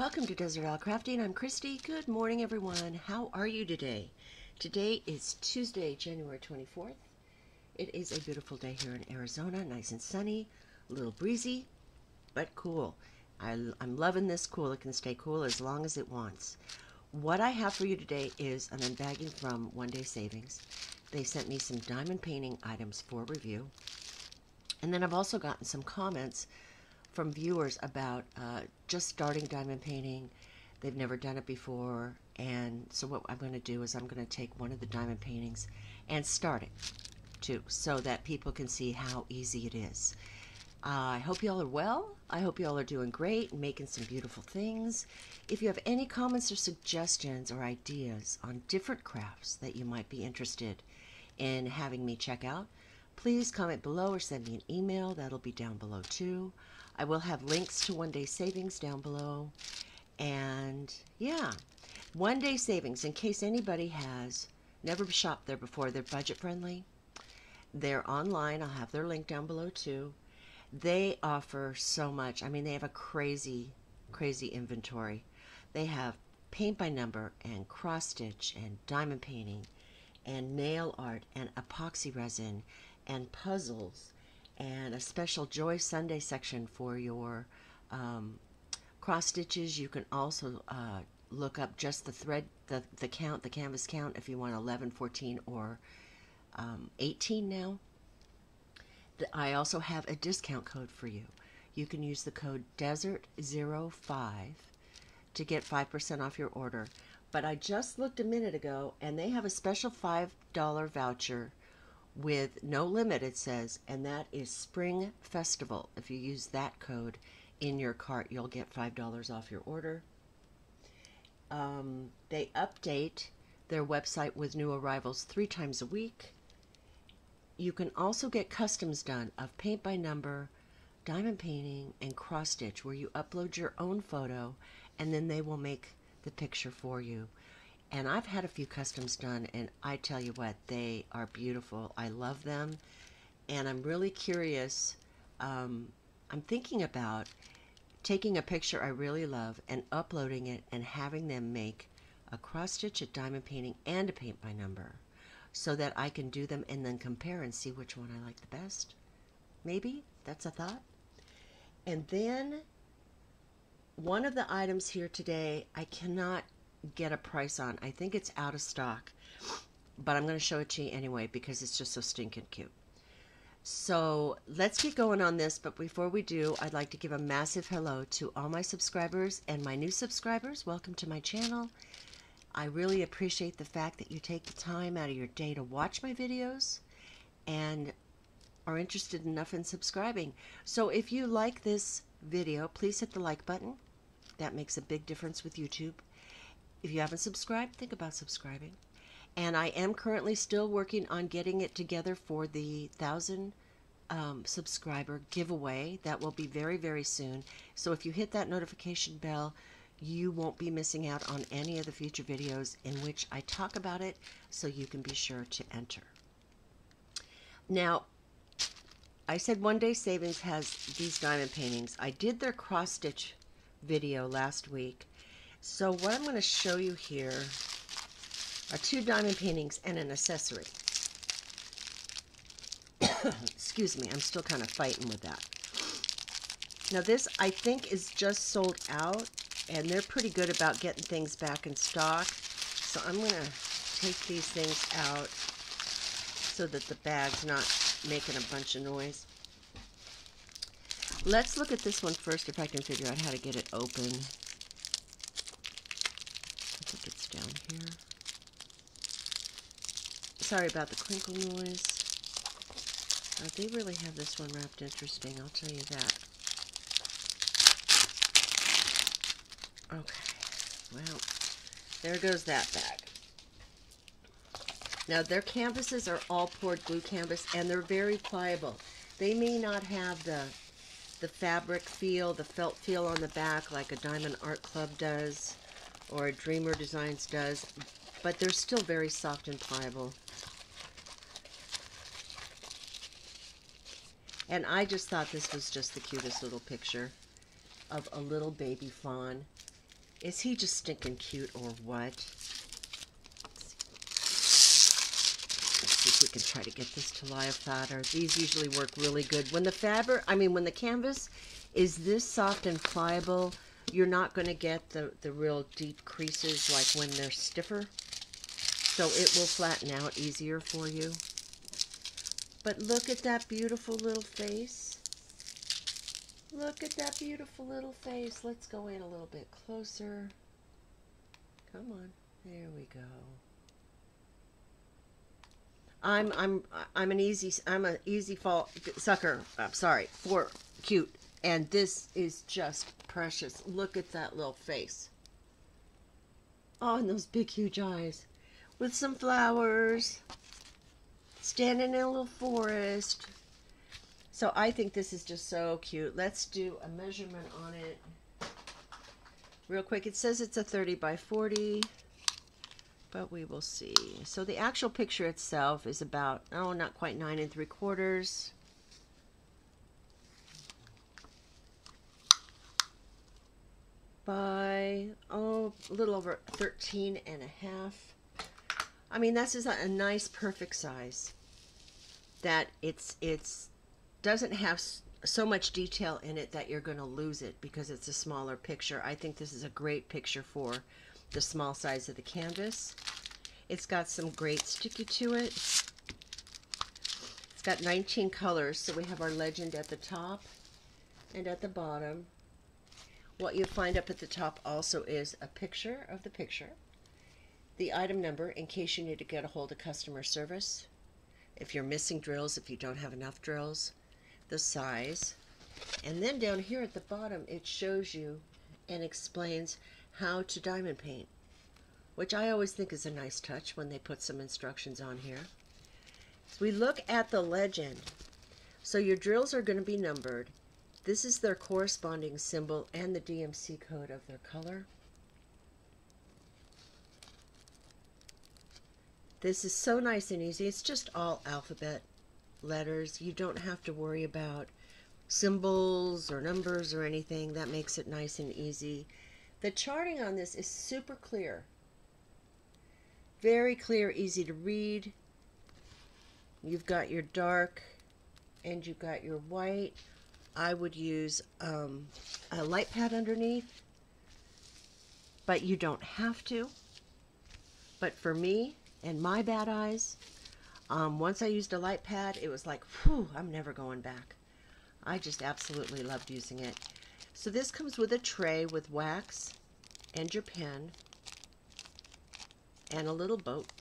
Welcome to Desert Isle Crafting. I'm Christy. Good morning, everyone. How are you today? Today is Tuesday, January 24th. It is a beautiful day here in Arizona, nice and sunny, a little breezy, but cool. I'm loving this cool. It can stay cool as long as it wants. What I have for you today is an unbagging from One Day Savings. They sent me some diamond painting items for review. And then I've also gotten some comments from viewers about just starting diamond painting. They've never done it before, and so what I'm going to do is I'm going to take one of the diamond paintings and start it too, so that people can see how easy it is. I hope y'all are well. I hope y'all are doing great and making some beautiful things. If you have any comments or suggestions or ideas on different crafts that you might be interested in having me check out, please comment below or send me an email. That'll be down below too. I will have links to One Day Savings down below. And yeah, One Day Savings, in case anybody has never shopped there before, they're budget friendly. They're online. I'll have their link down below too. They offer so much. I mean, they have a crazy, crazy inventory. They have paint by number and cross stitch and diamond painting and nail art and epoxy resin and puzzles and a special Joy Sunday section for your cross stitches. You can also look up just the thread, the count, the canvas count, if you want 11, 14, or 18 now. I also have a discount code for you. You can use the code DESERT05 to get 5% off your order. But I just looked a minute ago, and they have a special $5 voucher with no limit, it says, and that is Spring Festival. If you use that code in your cart, you'll get $5 off your order. They update their website with new arrivals 3 times a week. You can also get customs done of paint by number, diamond painting, and cross stitch, where you upload your own photo and then they will make the picture for you. And I've had a few customs done, and I tell you what, they are beautiful. I love them, and I'm really curious. I'm thinking about taking a picture I really love and uploading it and having them make a cross stitch, a diamond painting, and a paint by number, so that I can do them and then compare and see which one I like the best. Maybe that's a thought. And then one of the items here today, I cannot get a price on. I think it's out of stock, but I'm going to show it to you anyway because it's just so stinking cute. So let's get going on this, but before we do, I'd like to give a massive hello to all my subscribers and my new subscribers. Welcome to my channel. I really appreciate the fact that you take the time out of your day to watch my videos and are interested enough in subscribing. So if you like this video, please hit the like button. That makes a big difference with YouTube. If you haven't subscribed, think about subscribing. And I am currently still working on getting it together for the 1,000 subscriber giveaway. That will be very, very soon. So if you hit that notification bell, you won't be missing out on any of the future videos in which I talk about it, so you can be sure to enter. Now, I said One Day Savings has these diamond paintings. I did their cross stitch video last week. So what I'm going to show you here are 2 diamond paintings and an accessory. Excuse me, I'm still kind of fighting with that. Now this, I think, is just sold out, and they're pretty good about getting things back in stock. So I'm going to take these things out so that the bag's not making a bunch of noise. Let's look at this one first, if I can figure out how to get it open. I think it's down here. Sorry about the crinkle noise. They really have this one wrapped interesting, I'll tell you that. Okay, well, there goes that bag. Now, their canvases are all poured glue canvas, and they're very pliable. They may not have the fabric feel, the felt feel on the back like a Diamond Art Club does, or a Dreamer Designs does, but they're still very soft and pliable. And I just thought this was just the cutest little picture of a little baby fawn. Is he just stinking cute or what? Let's see if we can try to get this to lie flatter. These usually work really good. When the when the canvas is this soft and pliable, you're not going to get the real deep creases like when they're stiffer. So it will flatten out easier for you. But look at that beautiful little face. Look at that beautiful little face. Let's go in a little bit closer. Come on. There we go. I'm an easy fall sucker. I'm sorry, for cute. And this is just precious. Look at that little face. Oh, and those big huge eyes with some flowers. Standing in a little forest. So I think this is just so cute. Let's do a measurement on it real quick. It says it's a 30 by 40, but we will see. So the actual picture itself is about, oh, not quite 9 3/4 by, oh, a little over 13 1/2. I mean, this is a nice perfect size. That it's doesn't have so much detail in it that you're going to lose it because it's a smaller picture. I think this is a great picture for the small size of the canvas. It's got some great sticky to it. It's got 19 colors, so we have our legend at the top and at the bottom. What you find up at the top also is a picture of the picture, the item number in case you need to get a hold of customer service, if you're missing drills, if you don't have enough drills, the size, and then down here at the bottom it shows you and explains how to diamond paint, which I always think is a nice touch when they put some instructions on here. So we look at the legend. So your drills are going to be numbered. This is their corresponding symbol and the DMC code of their color. This is so nice and easy. It's just all alphabet letters. You don't have to worry about symbols or numbers or anything. That makes it nice and easy. The charting on this is super clear. Very clear, easy to read. You've got your dark and you've got your white. I would use a light pad underneath, but you don't have to. But for me and my bad eyes, once I used a light pad, it was like, whew, I'm never going back. I just absolutely loved using it. So this comes with a tray with wax and your pen and a little boat.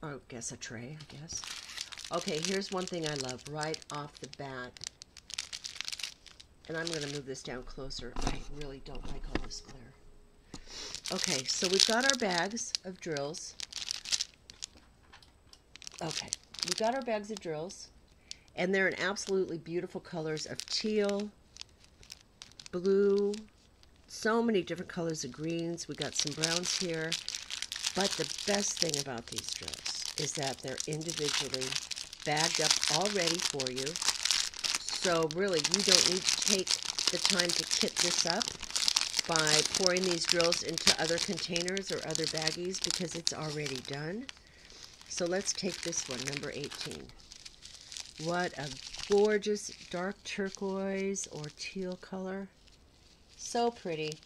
I guess a tray, I guess. Okay, here's one thing I love right off the bat. And I'm going to move this down closer. I really don't like all this glare. Okay, so we've got our bags of drills. Okay, we've got our bags of drills. And they're in absolutely beautiful colors of teal, blue, so many different colors of greens. We got some browns here. But the best thing about these drills is that they're individually bagged up already for you. So really, you don't need to take the time to kit this up by pouring these drills into other containers or other baggies because it's already done. So let's take this one, number 18. What a gorgeous dark turquoise or teal color. So pretty.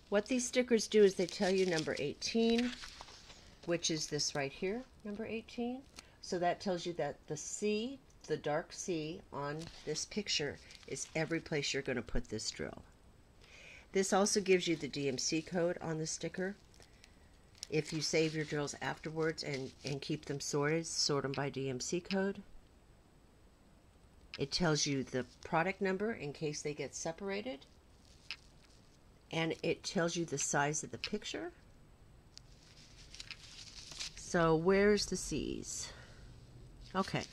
What these stickers do is they tell you number 18, which is this right here, number 18. So that tells you that the C, the dark C on this picture is every place you're going to put this drill. This also gives you the DMC code on the sticker. If you save your drills afterwards and keep them sorted, sort them by DMC code. It tells you the product number in case they get separated. And it tells you the size of the picture. So where's the C's? Okay,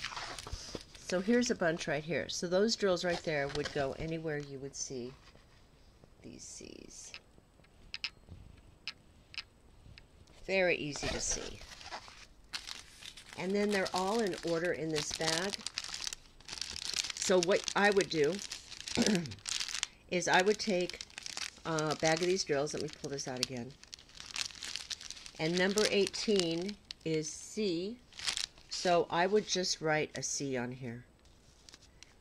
so here's a bunch right here. So those drills right there would go anywhere you would see these C's. Very easy to see. And then they're all in order in this bag. So what I would do is I would take bag of these drills. Let me pull this out again. And number 18 is C. So I would just write a C on here.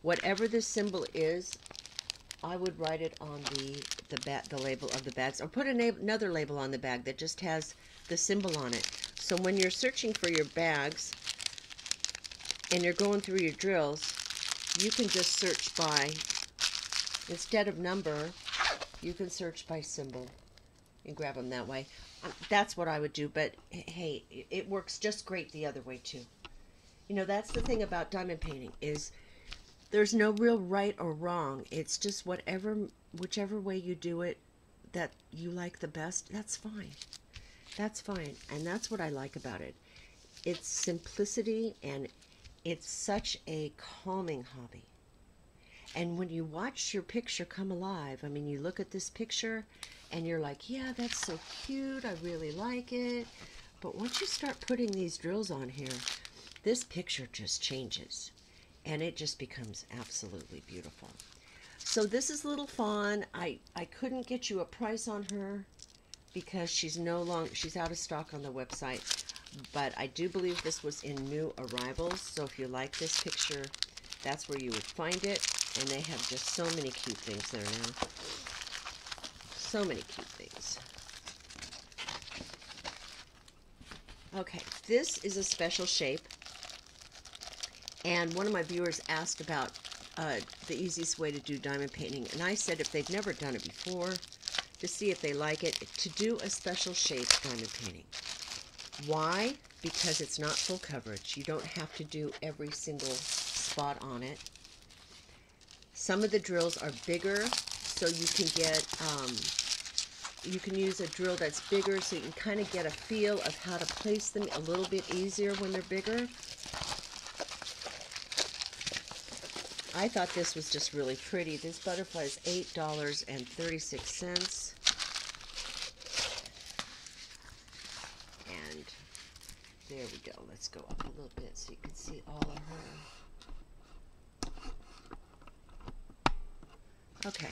Whatever the symbol is, I would write it on the label of the bags, or put another label on the bag that just has the symbol on it. So when you're searching for your bags and you're going through your drills, you can just search by, instead of number, you can search by symbol and grab them that way. That's what I would do, but hey, it works just great the other way too. You know, that's the thing about diamond painting, is there's no real right or wrong. It's just whichever way you do it that you like the best, that's fine. That's fine. And that's what I like about it. It's simplicity, and it's such a calming hobby. And when you watch your picture come alive, I mean, you look at this picture and you're like, yeah, that's so cute. I really like it. But once you start putting these drills on here, this picture just changes. And it just becomes absolutely beautiful. So this is Little Fawn. I couldn't get you a price on her because she's out of stock on the website. But I do believe this was in new arrivals. So if you like this picture, that's where you would find it. And they have just so many cute things there now. So many cute things. Okay, this is a special shape. And one of my viewers asked about the easiest way to do diamond painting. And I said if they've never done it before, to see if they like it, to do a special shape diamond painting. Why? Because it's not full coverage. You don't have to do every single spot on it. Some of the drills are bigger, so you can get, you can use a drill that's bigger so you can kind of get a feel of how to place them a little bit easier when they're bigger. I thought this was just really pretty. This butterfly is $8.36. And there we go. Let's go up a little bit so you can see all of her. Okay.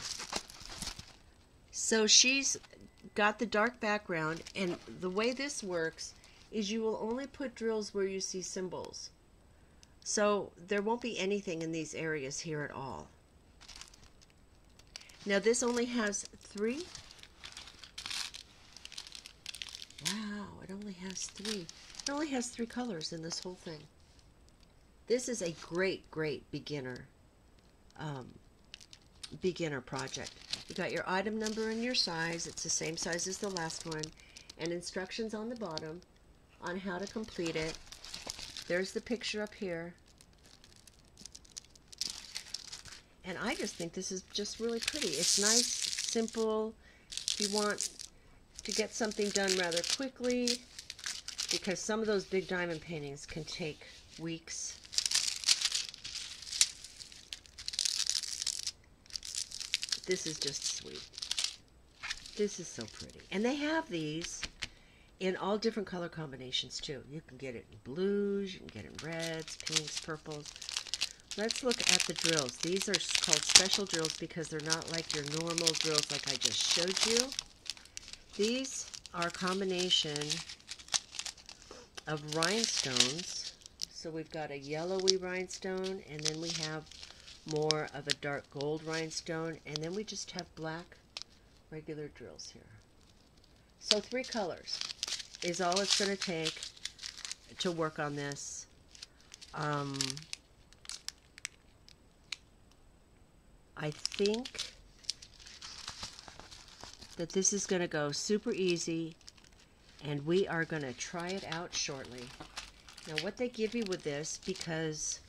So she's got the dark background, and the way this works is you will only put drills where you see symbols. So there won't be anything in these areas here at all. Now this only has 3. Wow, it only has 3. It only has 3 colors in this whole thing. This is a great, great beginner project. You got your item number and your size. It's the same size as the last one, and instructions on the bottom on how to complete it. There's the picture up here. And I just think this is just really pretty. It's nice, simple. If you want to get something done rather quickly, because some of those big diamond paintings can take weeks. This is just sweet. This is so pretty. And they have these in all different color combinations too. You can get it in blues, you can get it in reds, pinks, purples. Let's look at the drills. These are called special drills because they're not like your normal drills like I just showed you. These are a combination of rhinestones. So we've got a yellowy rhinestone, and then we have more of a dark gold rhinestone, and then we just have black regular drills here. So 3 colors is all it's going to take to work on this. I think that this is going to go super easy, and we are going to try it out shortly. Now what they give you with this, because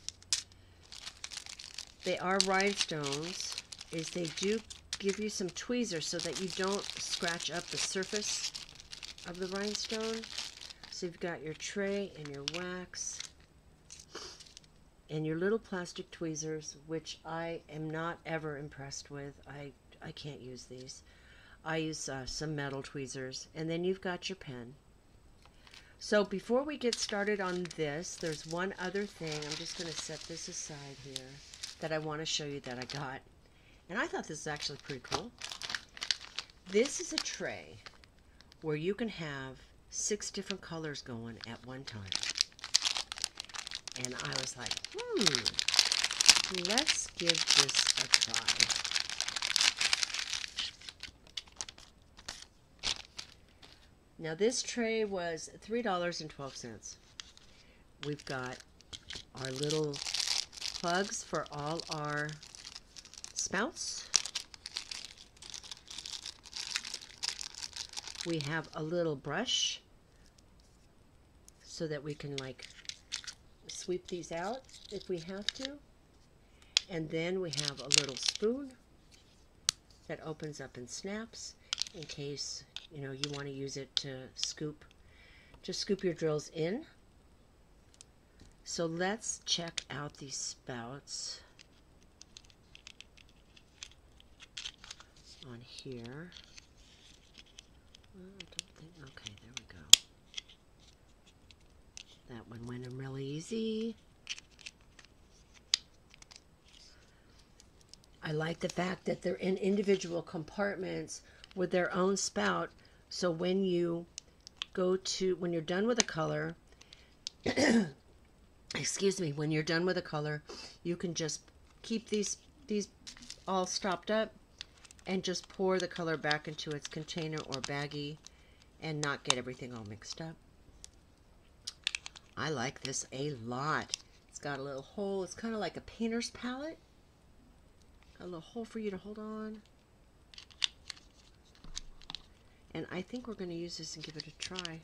they are rhinestones, is they do give you some tweezers so that you don't scratch up the surface of the rhinestone. So you've got your tray and your wax and your little plastic tweezers, which I am not ever impressed with. I can't use these. I use some metal tweezers. And then you've got your pen. So before we get started on this, there's one other thing. I'm just going to set this aside here that I want to show you that I got. And I thought this is actually pretty cool. This is a tray where you can have 6 different colors going at one time. And I was like, let's give this a try. Now this tray was $3.12. We've got our little plugs for all our spouts. We have a little brush so that we can like sweep these out if we have to. And then we have a little spoon that opens up and snaps in case, you know, you want to use it to scoop your drills in. So let's check out these spouts on here. I don't think, okay, there we go. That one went in really easy. I like the fact that they're in individual compartments with their own spout. So when you when you're done with a color, excuse me, when you're done with a color, you can just keep these all stopped up and just pour the color back into its container or baggie and not get everything all mixed up. I like this a lot. It's got a little hole. It's kind of like a painter's palette. Got a little hole for you to hold on. And I think we're going to use this and give it a try.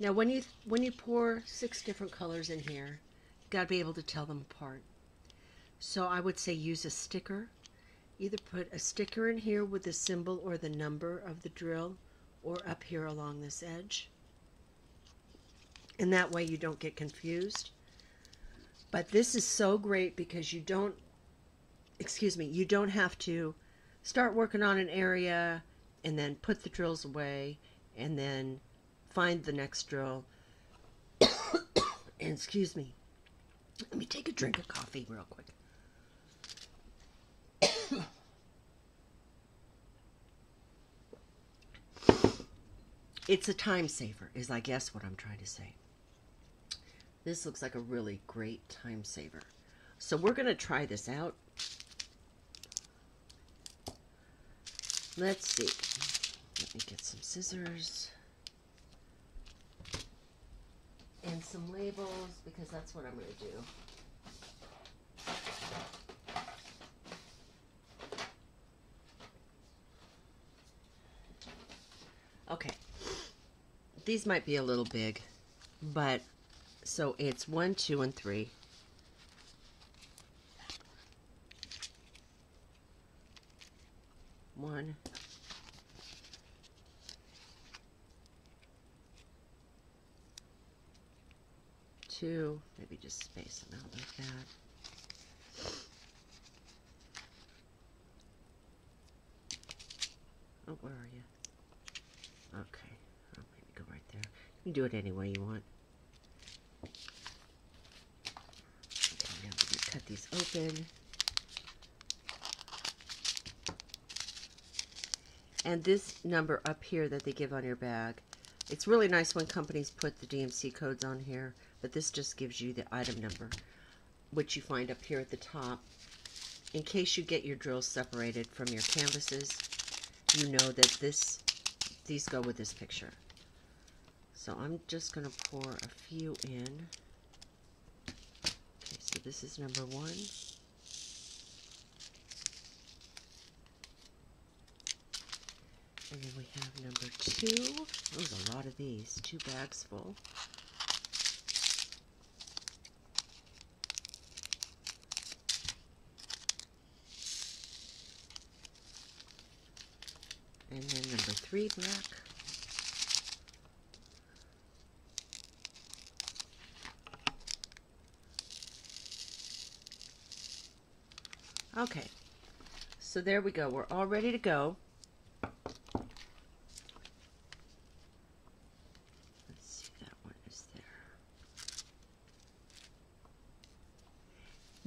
Now when you pour 6 different colors in here, you got to be able to tell them apart. So I would say use a sticker. Either put a sticker in here with the symbol or the number of the drill, or up here along this edge. And that way you don't get confused. But this is so great because you don't have to start working on an area and then put the drills away and then find the next drill. And excuse me, let me take a drink of coffee real quick. It's a time saver, is I guess what I'm trying to say. This looks like a really great time saver. So we're going to try this out. Let's see. Let me get some scissors and some labels because that's what I'm going to do. Okay. These might be a little big, but so it's 1, 2, and 3. One, two, maybe just space them out like that. Oh, where are you? Okay, oh, maybe go right there. You can do it any way you want. Okay, now we're going to cut these open. And this number up here that they give on your bag, it's really nice when companies put the DMC codes on here, but this just gives you the item number, which you find up here at the top. In case you get your drills separated from your canvases, you know that these go with this picture. So I'm just going to pour a few in. Okay, so this is number 1. And then we have number 2. There's a lot of these. 2 bags full. And then number 3 black. Okay. So there we go. We're all ready to go.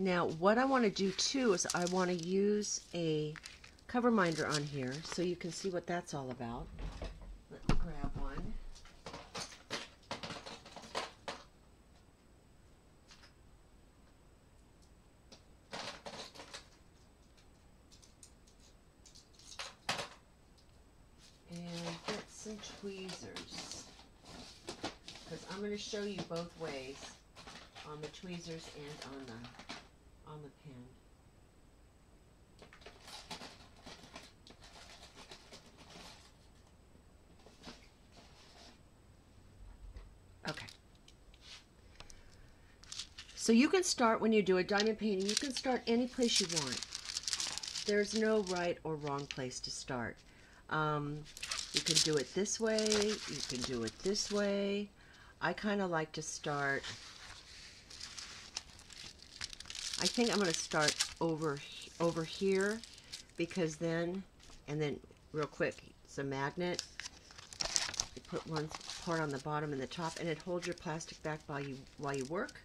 Now, what I want to do too is I want to use a cover minder on here so you can see what that's all about. Let me grab one. And get some tweezers, because I'm going to show you both ways, on the tweezers and on the pen. Okay. So you can start, when you do a diamond painting, you can start any place you want. There's no right or wrong place to start. You can do it this way, you can do it this way. I kind of like to start, I think I'm going to start over here, because then, and then real quick, it's a magnet. You put one part on the bottom and the top, and it holds your plastic back while you work.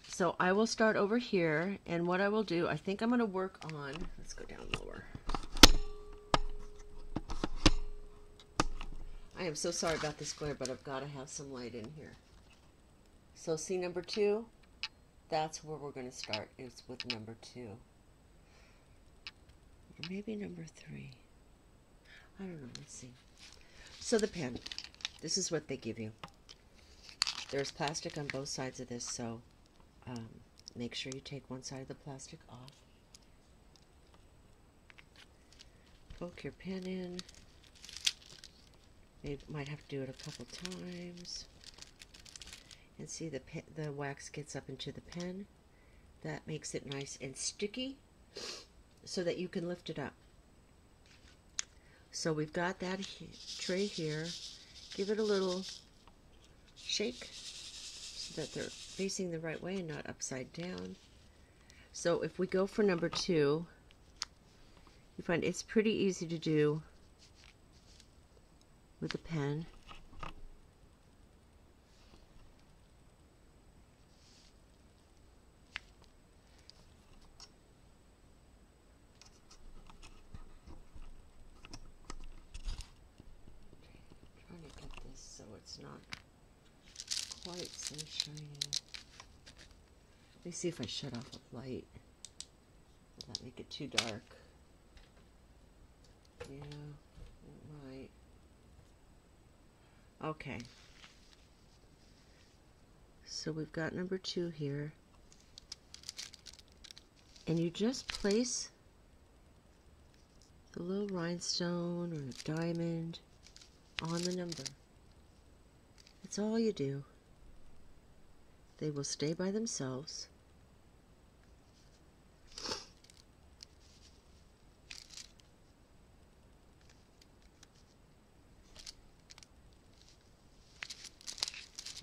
So I will start over here, and what I will do, I think I'm going to work on, let's go down lower. I am so sorry about this glare, but I've got to have some light in here. So see number 2? That's where we're going to start, is with number 2. Or maybe number 3. I don't know, let's see. So the pen, this is what they give you. There's plastic on both sides of this, so make sure you take one side of the plastic off. Poke your pen in. You might have to do it a couple times. And see, the wax gets up into the pen. That makes it nice and sticky so that you can lift it up. So we've got that tray here. Give it a little shake so that they're facing the right way and not upside down. So if we go for number 2, you find it's pretty easy to do with a pen. Trying to get this so it's not quite so shiny. Let me see if I shut off the light. Will that make it too dark? Yeah, it might. Okay. So we've got number 2 here. And you just place the little rhinestone or a diamond on the number. That's all you do. They will stay by themselves.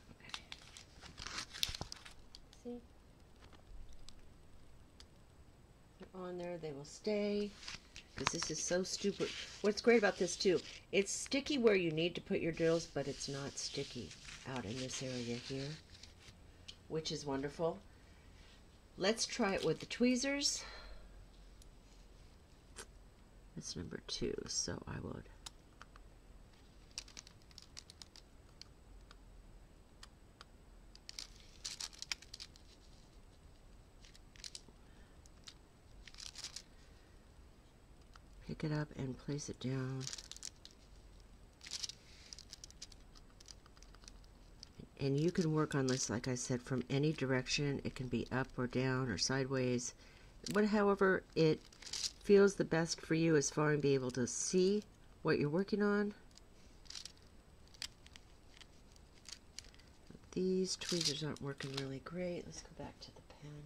Okay. See? They're on there, they will stay. Because this is so stupid. What's great about this too, it's sticky where you need to put your drills, but it's not sticky out in this area here, which is wonderful. Let's try it with the tweezers. That's number 2, so I would pick it up and place it down. And you can work on this, like I said, from any direction. It can be up or down or sideways. However it feels the best for you as far as being able to see what you're working on. These tweezers aren't working really great. Let's go back to the pen.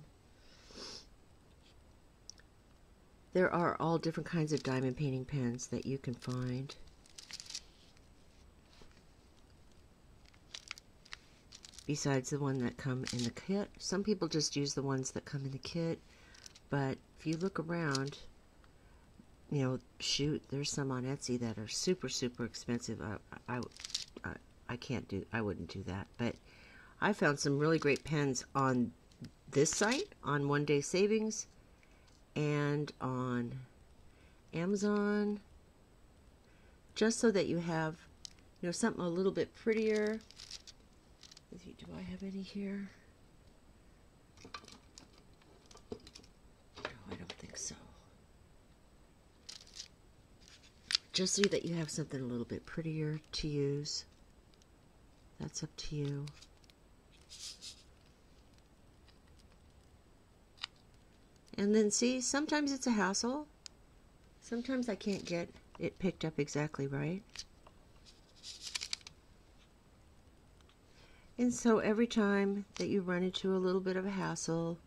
There are all different kinds of diamond painting pens that you can find. Besides the one that come in the kit. Some people just use the ones that come in the kit, but if you look around, you know, shoot, there's some on Etsy that are super expensive. I wouldn't do that, but I found some really great pens on this site, on One Day Savings, and on Amazon, just so that you have, you know, something a little bit prettier. Do I have any here? No, I don't think so. Just so that you have something a little bit prettier to use. That's up to you. And then see, sometimes it's a hassle. Sometimes I can't get it picked up exactly right. And so every time that you run into a little bit of a hassle,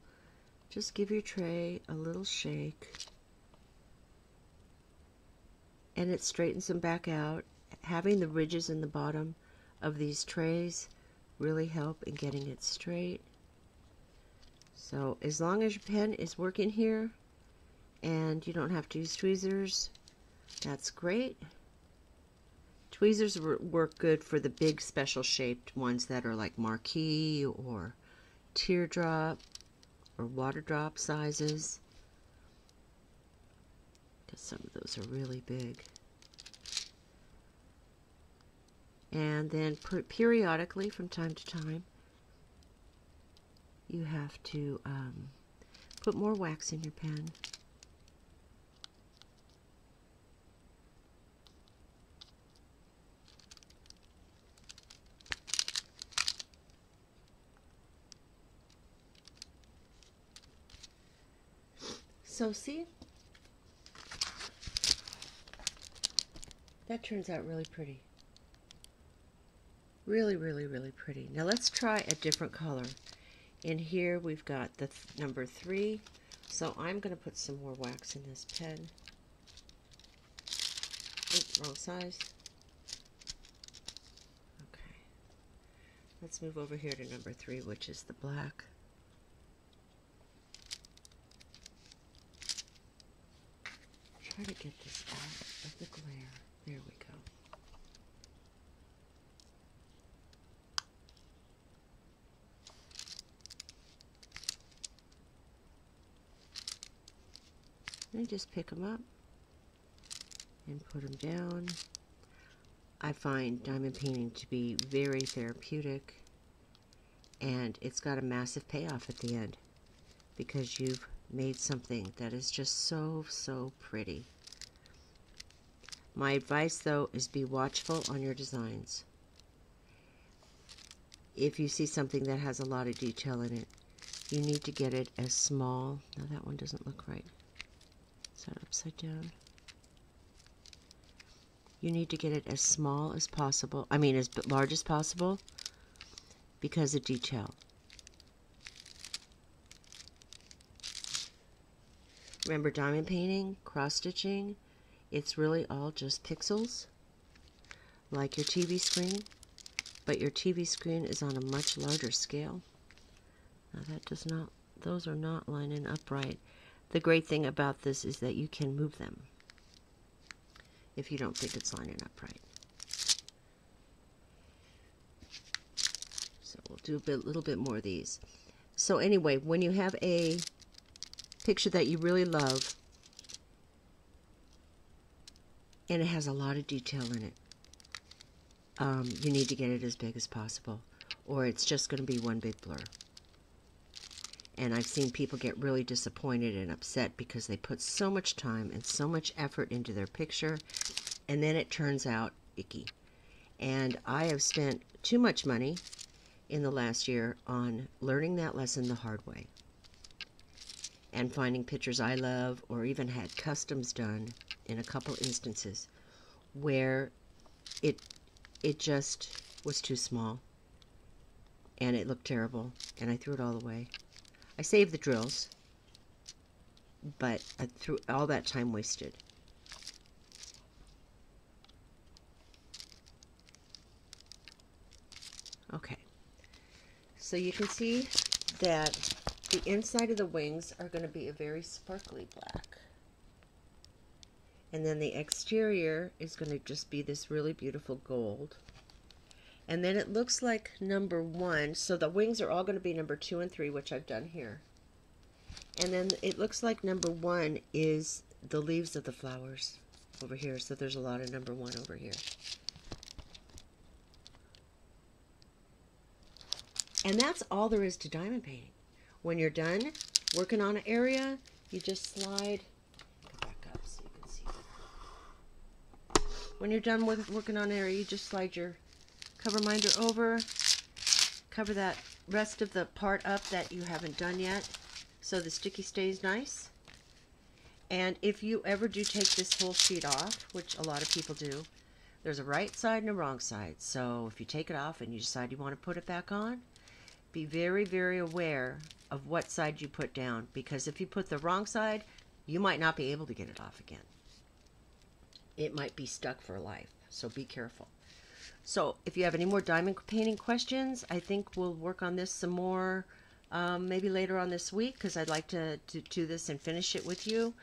just give your tray a little shake. And it straightens them back out. Having the ridges in the bottom of these trays really help in getting it straight. So as long as your pen is working here and you don't have to use tweezers, that's great. Tweezers work good for the big special shaped ones that are like marquee or teardrop or water drop sizes, because some of those are really big. And then periodically, from time to time, you have to put more wax in your pen. So see, that turns out really pretty. Really, really, really pretty. Now let's try a different color. In here we've got the number 3. So I'm going to put some more wax in this pen. Oops, wrong size. Okay. Let's move over here to number 3, which is the black. Try to get this out of the glare. There we go. And just pick them up and put them down. I find diamond painting to be very therapeutic, and it's got a massive payoff at the end because you've made something that is just so, so pretty. My advice, though, is be watchful on your designs. If you see something that has a lot of detail in it, you need to get it as small. No, that one doesn't look right. Is that upside down? You need to get it as small as possible. I mean, as large as possible, because of detail. Remember, diamond painting, cross-stitching, it's really all just pixels, like your TV screen, but your TV screen is on a much larger scale. Now that does not, those are not lining up right. The great thing about this is that you can move them if you don't think it's lining up right. So we'll do a little bit more of these. So anyway, when you have a picture that you really love and it has a lot of detail in it, you need to get it as big as possible, or it's just going to be one big blur. And I've seen people get really disappointed and upset because they put so much time and so much effort into their picture, and then it turns out icky. And I have spent too much money in the last year on learning that lesson the hard way, and finding pictures I love, or even had customs done in a couple instances where it just was too small and it looked terrible, and I threw it all away. I saved the drills, but I threw all that time wasted. Okay, so you can see that the inside of the wings are going to be a very sparkly black. And then the exterior is going to just be this really beautiful gold. And then it looks like number 1. So the wings are all going to be number 2 and 3, which I've done here. And then it looks like number 1 is the leaves of the flowers over here. So there's a lot of number 1 over here. And that's all there is to diamond painting. When you're done working on an area, you just slide, go back up so you can see. When you're done with working on an area, you just slide your cover minder over, cover that rest of the part up that you haven't done yet so the sticky stays nice. And if you ever do take this whole sheet off, which a lot of people do, there's a right side and a wrong side. So if you take it off and you decide you want to put it back on, be very, very aware of what side you put down, because if you put the wrong side, you might not be able to get it off again. It might be stuck for life, so be careful. So if you have any more diamond painting questions, I think we'll work on this some more maybe later on this week, because I'd like to do this and finish it with you.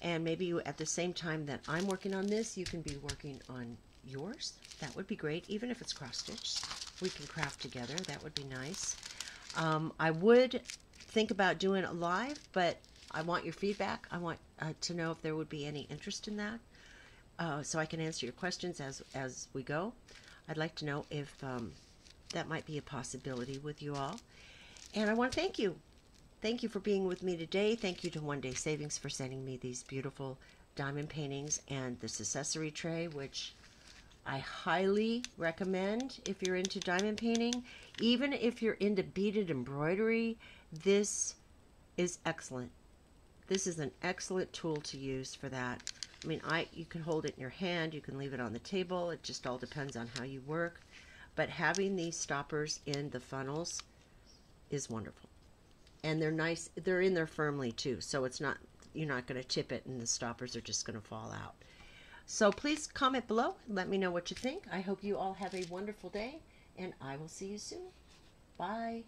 And maybe you, at the same time that I'm working on this, you can be working on yours. That would be great, even if it's cross-stitched. We can craft together. That would be nice. I would think about doing it live, but I want your feedback. I want to know if there would be any interest in that, so I can answer your questions as we go. I'd like to know if that might be a possibility with you all. And I want to thank you. Thank you for being with me today. Thank you to One Day Savings for sending me these beautiful diamond paintings and this accessory tray, which I highly recommend if you're into diamond painting. Even if you're into beaded embroidery, this is excellent. This is an excellent tool to use for that. I mean, you can hold it in your hand, you can leave it on the table. It just all depends on how you work. But having these stoppers in the funnels is wonderful. And they're nice. They're in there firmly too, so it's not, you're not going to tip it and the stoppers are just going to fall out. So please comment below and let me know what you think. I hope you all have a wonderful day, and I will see you soon. Bye.